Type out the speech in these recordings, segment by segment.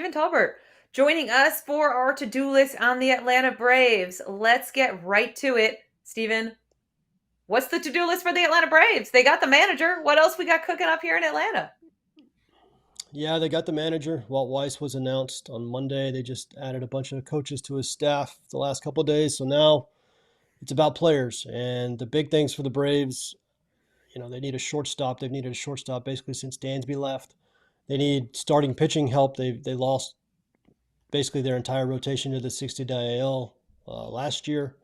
Stephen Tolbert, joining us for our to-do list on the Atlanta Braves. Let's get right to it. Stephen, what's the to-do list for the Atlanta Braves? They got the manager. What else we got cooking up here in Atlanta? Yeah, they got the manager. Walt Weiss was announced on Monday. They just added a bunch of coaches to his staff the last couple of days. So now it's about players. And the big things for the Braves, they need a shortstop. They've needed a shortstop basically since Dansby left. They need starting pitching help. They lost basically their entire rotation to the 60-day IL last year.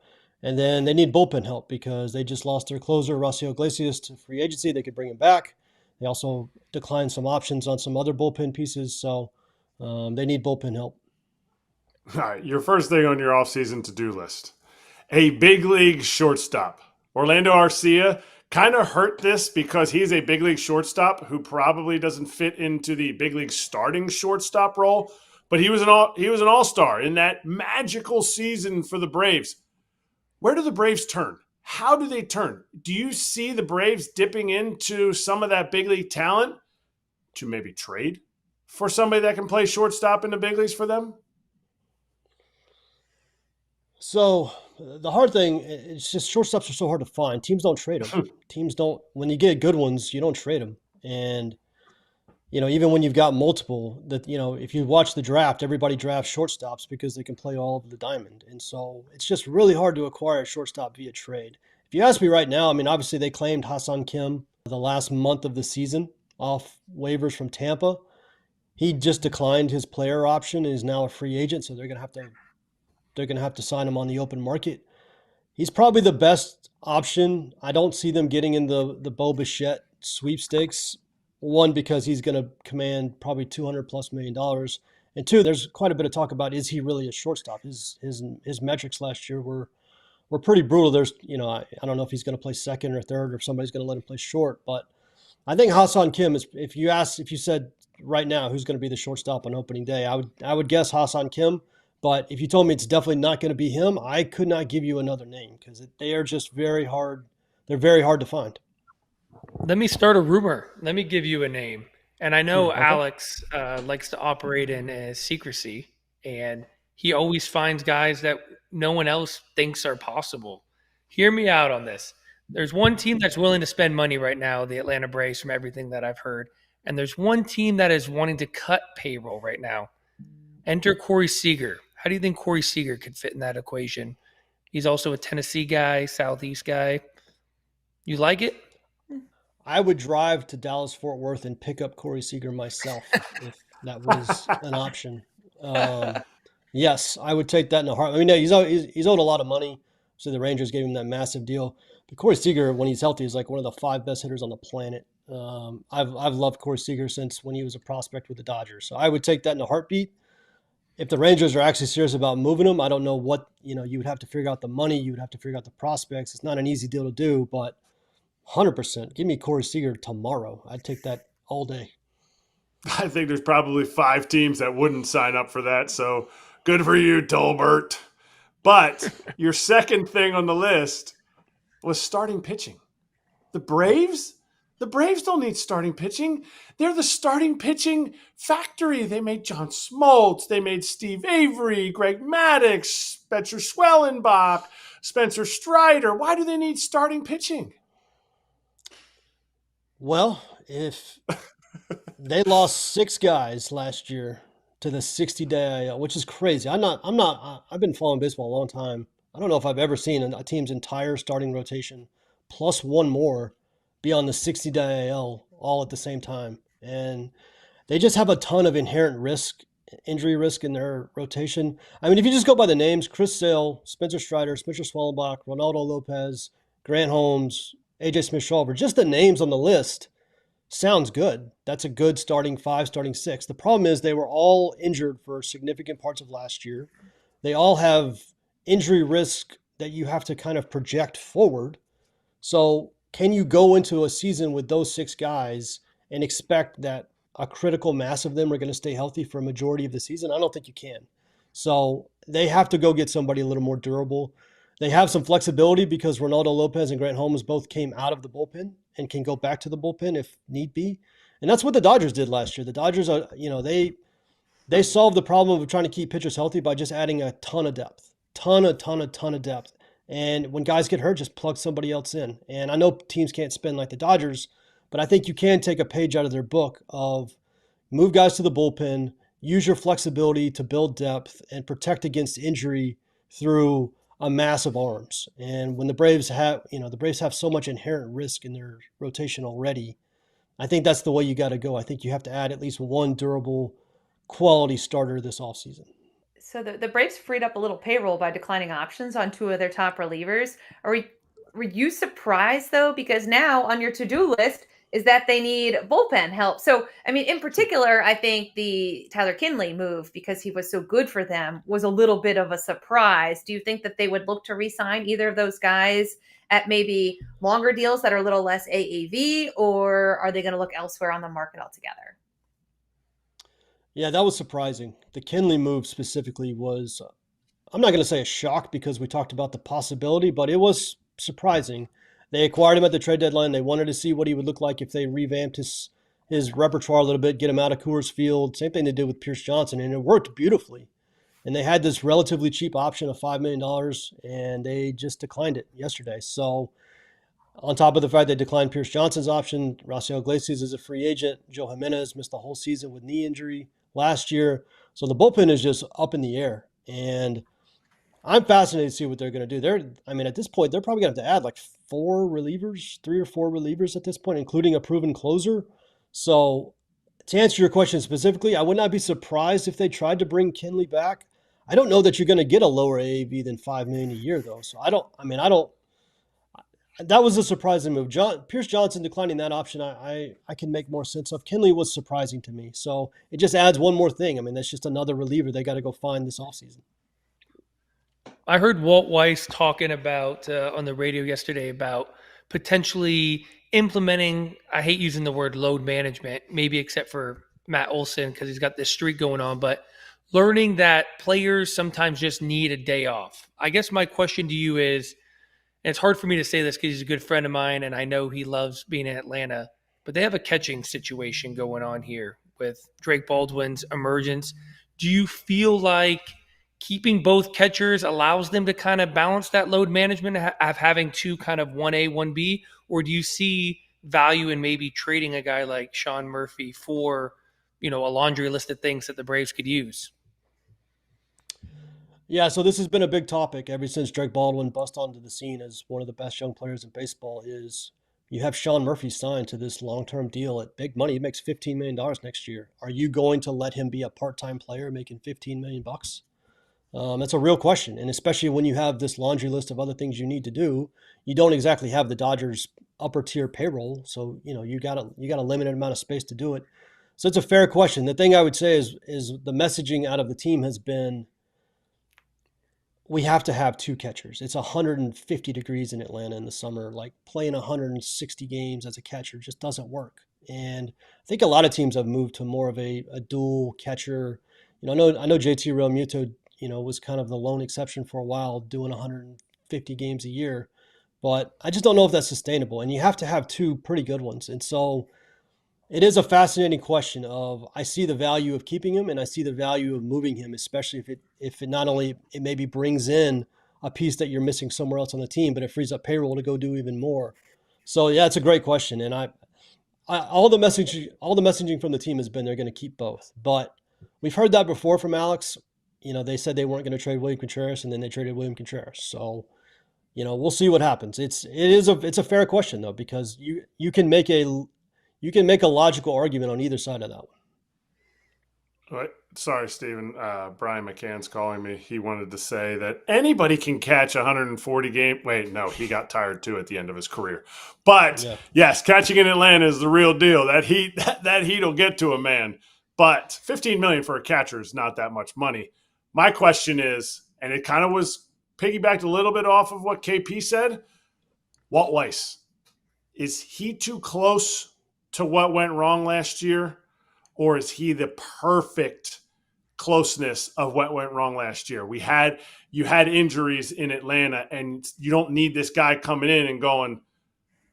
And then they need bullpen help because they just lost their closer, Rocio Iglesias, to free agency. They could bring him back. They also declined some options on some other bullpen pieces. So they need bullpen help. All right, your first thing on your offseason to-do list. A big league shortstop. Orlando Arcia kind of hurt this because he's a big league shortstop who probably doesn't fit into the big league starting shortstop role. But he was an all-star in that magical season for the Braves. Where do the Braves turn? How do they turn? Do you see the Braves dipping into some of that big league talent to maybe trade for somebody that can play shortstop in the big leagues for them? So the hard thing, it's just shortstops are so hard to find. Teams don't trade them. Teams don't, when you get good ones, you don't trade them. And even when you've got multiple, if you watch the draft, everybody drafts shortstops because they can play all over the diamond. And so it's just really hard to acquire a shortstop via trade. If you ask me right now, obviously they claimed Ha-Seong Kim the last month of the season off waivers from Tampa. He just declined his player option and is now a free agent, so they're going to have to sign him on the open market. He's probably the best option. I don't see them getting in the Bo Bichette sweepstakes. One, because he's going to command probably $200+ million. And two, there's quite a bit of talk about, is he really a shortstop? His metrics last year were pretty brutal. There's, I don't know if he's going to play second or third or if somebody's going to let him play short. But I think Ha-Seong Kim is, if you said right now who's going to be the shortstop on opening day, I would guess Ha-Seong Kim. But if you told me it's definitely not going to be him, I could not give you another name because they are just very hard. They're very hard to find. Let me start a rumor. Let me give you a name. And I know Okay. Alex likes to operate in secrecy, and he always finds guys that no one else thinks are possible. Hear me out on this. There's one team that's willing to spend money right now, the Atlanta Braves, from everything that I've heard. And there's one team that is wanting to cut payroll right now. Enter Corey Seager. How do you think Corey Seager could fit in that equation? He's also a Tennessee guy, Southeast guy. You like it? I would drive to Dallas-Fort Worth and pick up Corey Seager myself if that was an option. Yes, I would take that in a heartbeat. He's owed a lot of money, so the Rangers gave him that massive deal. But Corey Seager, when he's healthy, is like one of the 5 best hitters on the planet. I've loved Corey Seager since when he was a prospect with the Dodgers. So I would take that in a heartbeat. If the Rangers are actually serious about moving him, I don't know what, you would have to figure out the money. You would have to figure out the prospects. It's not an easy deal to do, but 100%. Give me Corey Seager tomorrow. I'd take that all day. I think there's probably 5 teams that wouldn't sign up for that. So good for you, Tolbert. But your second thing on the list was starting pitching. The Braves don't need starting pitching. They're the starting pitching factory. They made John Smoltz. They made Steve Avery, Greg Maddux, Spencer Schwellenbach, Spencer Strider. Why do they need starting pitching? Well, if they lost 6 guys last year to the 60-day IL, which is crazy. I've been following baseball a long time. I don't know if I've ever seen a team's entire starting rotation plus one more be on the 60-day IL all at the same time. And they just have a ton of inherent injury risk in their rotation. If you just go by the names, Chris Sale, Spencer Strider, Spencer Schwellenbach, Ronaldo Lopez, Grant Holmes, AJ Smith-Shawver, just the names on the list sounds good. That's a good starting 5, starting 6. The problem is they were all injured for significant parts of last year. They all have injury risk that you have to kind of project forward. So can you go into a season with those 6 guys and expect that a critical mass of them are going to stay healthy for a majority of the season? I don't think you can. So they have to go get somebody a little more durable. They have some flexibility because Ronaldo Lopez and Grant Holmes both came out of the bullpen and can go back to the bullpen if need be. And that's what the Dodgers did last year. The Dodgers are, They solved the problem of trying to keep pitchers healthy by just adding a ton of depth, ton of depth. And when guys get hurt, just plug somebody else in. And I know teams can't spend like the Dodgers, but I think you can take a page out of their book of move guys to the bullpen, use your flexibility to build depth and protect against injury through a mass of arms. And when the Braves have so much inherent risk in their rotation already, I think that's the way you got to go. I think you have to add at least one durable quality starter this offseason. So the Braves freed up a little payroll by declining options on two of their top relievers. Were you surprised though? Because now on your to-do list is that they need bullpen help. So I mean, in particular, I think the Tyler Kinley move, because he was so good for them, was a little bit of a surprise. Do you think that they would look to re-sign either of those guys at maybe longer deals that are a little less AAV, or are they going to look elsewhere on the market altogether? Yeah, that was surprising. The Kinley move specifically was, I'm not going to say a shock because we talked about the possibility, but it was surprising. They acquired him at the trade deadline. They wanted to see what he would look like if they revamped his repertoire a little bit, get him out of Coors Field. Same thing they did with Pierce Johnson, and it worked beautifully. And they had this relatively cheap option of $5 million, and they just declined it yesterday. So on top of the fact they declined Pierce Johnson's option, Raciel Iglesias is a free agent. Joe Jimenez missed the whole season with knee injury last year. So the bullpen is just up in the air. And I'm fascinated to see what they're going to do. At this point, they're probably going to have to add like 3 or 4 relievers at this point, including a proven closer. So to answer your question specifically, I would not be surprised if they tried to bring Kinley back. I don't know that you're going to get a lower AAV than $5 million a year though. So that was a surprising move. Pierce Johnson declining that option, I can make more sense of. Kinley was surprising to me. So it just adds one more thing. I mean, that's just another reliever they got to go find this offseason. I heard Walt Weiss talking about on the radio yesterday about potentially implementing, I hate using the word load management, maybe except for Matt Olson because he's got this streak going on, but learning that players sometimes just need a day off. I guess my question to you is, and it's hard for me to say this because he's a good friend of mine and I know he loves being in Atlanta, but they have a catching situation going on here with Drake Baldwin's emergence. Do you feel like keeping both catchers allows them to kind of balance that load management of having two kind of 1A, 1B? Or do you see value in maybe trading a guy like Sean Murphy for, a laundry list of things that the Braves could use? Yeah, so this has been a big topic ever since Drake Baldwin bust onto the scene as one of the best young players in baseball. Is you have Sean Murphy signed to this long-term deal at big money. He makes $15 million next year. Are you going to let him be a part-time player making $15 million? That's a real question, and especially when you have this laundry list of other things you need to do, you don't exactly have the Dodgers' upper-tier payroll, so you got a limited amount of space to do it. So it's a fair question. The thing I would say is the messaging out of the team has been, we have to have two catchers. It's 150 degrees in Atlanta in the summer. Like playing 160 games as a catcher just doesn't work. And I think a lot of teams have moved to more of a dual catcher. I know JT Realmuto, was kind of the lone exception for a while, doing 150 games a year. But I just don't know if that's sustainable. And you have to have two pretty good ones. And so it is a fascinating question of, I see the value of keeping him and I see the value of moving him, especially if it not only it maybe brings in a piece that you're missing somewhere else on the team, but it frees up payroll to go do even more. So yeah, it's a great question. And all the messaging from the team has been they're going to keep both. But we've heard that before from Alex. They said they weren't going to trade William Contreras, and then they traded William Contreras. So, we'll see what happens. It's a fair question though, because you can make a logical argument on either side of that one. Right. Sorry, Stephen. Brian McCann's calling me. He wanted to say that anybody can catch 140 game. Wait, no, he got tired too at the end of his career. But yeah. Yes, catching in Atlanta is the real deal. That heat will get to a man. But $15 million for a catcher is not that much money. My question is, and it kind of was piggybacked a little bit off of what KP said, Walt Weiss, is he too close to what went wrong last year, or is he the perfect closeness of what went wrong last year? You had injuries in Atlanta, and you don't need this guy coming in and going,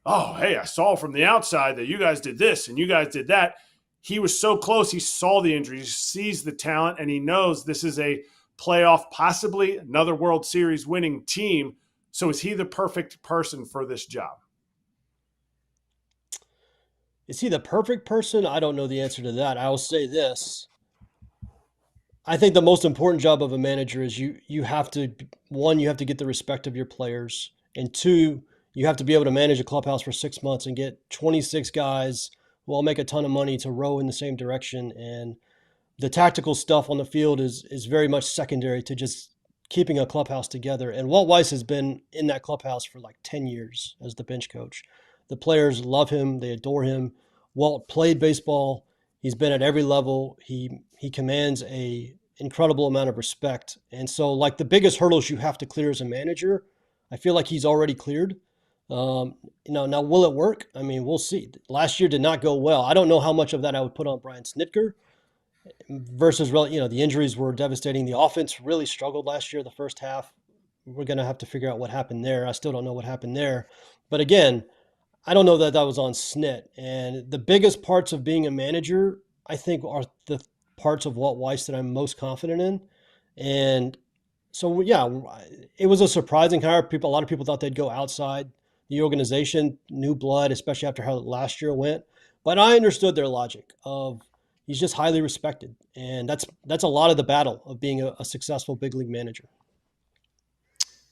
oh, hey, I saw from the outside that you guys did this and you guys did that. he was so close. He saw the injuries, he sees the talent, and he knows this is a playoff, possibly another World Series winning team. So is he the perfect person for this job? Is he the perfect person? I don't know the answer to that. I will say this. I think the most important job of a manager is you have to, one, you have to get the respect of your players, and two, you have to be able to manage a clubhouse for 6 months and get 26 guys who all make a ton of money to row in the same direction. And the tactical stuff on the field is very much secondary to just keeping a clubhouse together. And Walt Weiss has been in that clubhouse for like 10 years as the bench coach. The players love him. They adore him. Walt played baseball. He's been at every level. He commands a incredible amount of respect. And so, like, the biggest hurdles you have to clear as a manager, I feel like he's already cleared. Now will it work? I mean, we'll see. Last year did not go well. I don't know how much of that I would put on Brian Snitker versus, the injuries were devastating. The offense really struggled last year, the first half. We're going to have to figure out what happened there. I still don't know what happened there. But again, I don't know that was on Snit. And the biggest parts of being a manager, I think, are the parts of Walt Weiss that I'm most confident in. And so, yeah, it was a surprising hire. A lot of people thought they'd go outside the organization, new blood, especially after how last year went. But I understood their logic of he's just highly respected. And that's a lot of the battle of being a successful big league manager.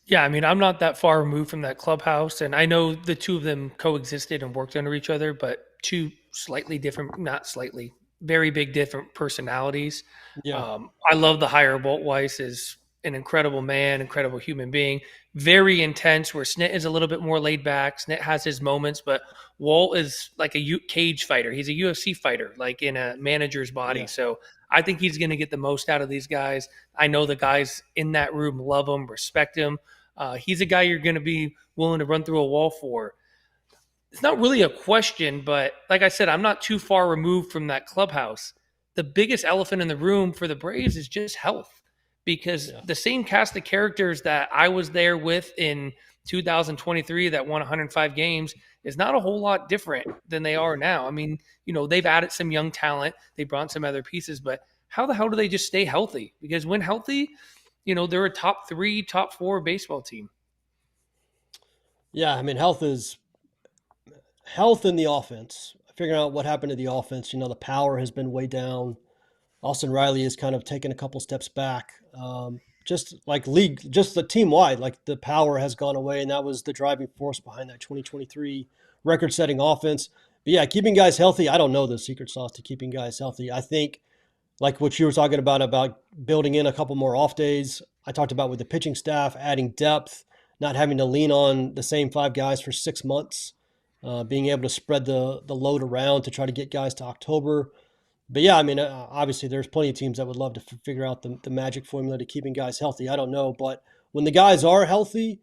Yeah, I mean, I'm not that far removed from that clubhouse, and I know the two of them coexisted and worked under each other, but two slightly different, not slightly, very big different personalities. Yeah. I love the hire. Walt Weiss is an incredible man, incredible human being, very intense, where Snit is a little bit more laid back. Snit has his moments, but Walt is like a cage fighter. He's a UFC fighter, like in a manager's body. Yeah. So I think he's going to get the most out of these guys. I know the guys in that room love him, respect him. He's a guy you're going to be willing to run through a wall for. It's not really a question, but like I said, I'm not too far removed from that clubhouse. The biggest elephant in the room for the Braves is just health, because the same cast of characters that I was there with in 2023 that won 105 games is not a whole lot different than they are now. I mean, they've added some young talent. They brought some other pieces, but how the hell do they just stay healthy? Because when healthy, they're a top 3, top 4 baseball team. Yeah, I mean, health in the offense. Figuring out what happened to the offense. The power has been way down. Austin Riley has kind of taken a couple steps back. Just the team wide, like the power has gone away, and that was the driving force behind that 2023 record-setting offense. But yeah, keeping guys healthy, I don't know the secret sauce to keeping guys healthy. I think, like what you were talking about building in a couple more off days. I talked about with the pitching staff, adding depth, not having to lean on the same 5 guys for 6 months, being able to spread the load around to try to get guys to October. But yeah, I mean, obviously there's plenty of teams that would love to figure out the magic formula to keeping guys healthy. I don't know, but when the guys are healthy,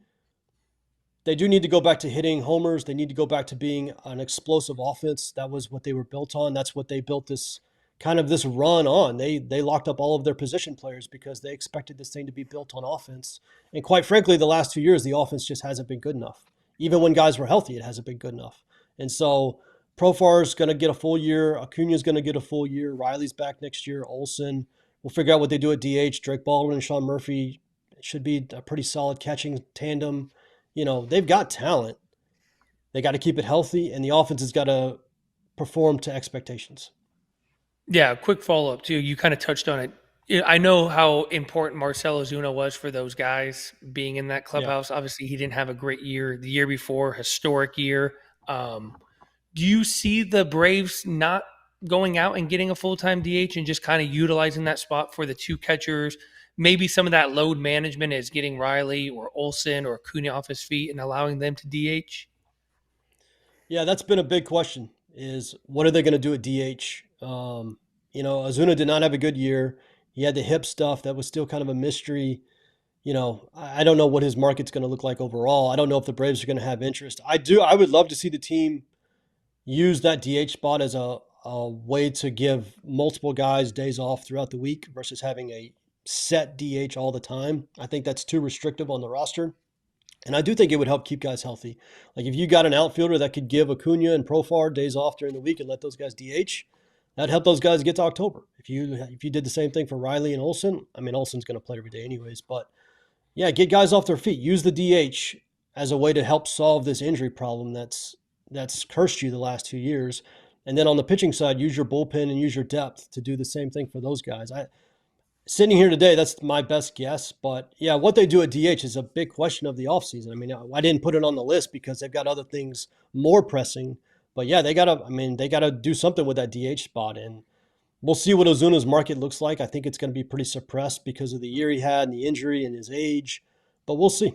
they do need to go back to hitting homers. They need to go back to being an explosive offense. That was what they were built on. That's what they built this run on. They locked up all of their position players because they expected this thing to be built on offense. And quite frankly, the last 2 years, the offense just hasn't been good enough. Even when guys were healthy, it hasn't been good enough. And so Profar's going to get a full year. Acuna's going to get a full year. Riley's back next year. Olsen. We'll figure out what they do at DH. Drake Baldwin and Sean Murphy should be a pretty solid catching tandem. They've got talent. They got to keep it healthy, and the offense has got to perform to expectations. Yeah, quick follow-up, too. You kind of touched on it. I know how important Marcell Ozuna was for those guys being in that clubhouse. Yeah. Obviously, he didn't have a great year. The year before, historic year. Do you see the Braves not going out and getting a full-time DH and just kind of utilizing that spot for the 2 catchers? Maybe some of that load management is getting Riley or Olsen or Acuna off his feet and allowing them to DH? Yeah, that's been a big question, is what are they going to do at DH? Ozuna did not have a good year. He had the hip stuff that was still kind of a mystery. I don't know what his market's going to look like overall. I don't know if the Braves are going to have interest. I would love to see the team use that DH spot as a way to give multiple guys days off throughout the week versus having a set DH all the time. I think that's too restrictive on the roster. And I do think it would help keep guys healthy. Like if you got an outfielder that could give Acuna and Profar days off during the week and let those guys DH, That'd help those guys get to October. If you did the same thing for Riley and Olsen, I mean, Olsen's going to play every day anyways, but yeah, get guys off their feet. Use the DH as a way to help solve this injury problem that's cursed you the last 2 years. And then on the pitching side, use your bullpen and use your depth to do the same thing for those guys. Sitting here today, that's my best guess. But yeah, what they do at DH is a big question of the offseason. I mean, I didn't put it on the list because they've got other things more pressing. But yeah, they gotta do something with that DH spot. And we'll see what Ozuna's market looks like. I think it's going to be pretty suppressed because of the year he had and the injury and his age. But we'll see.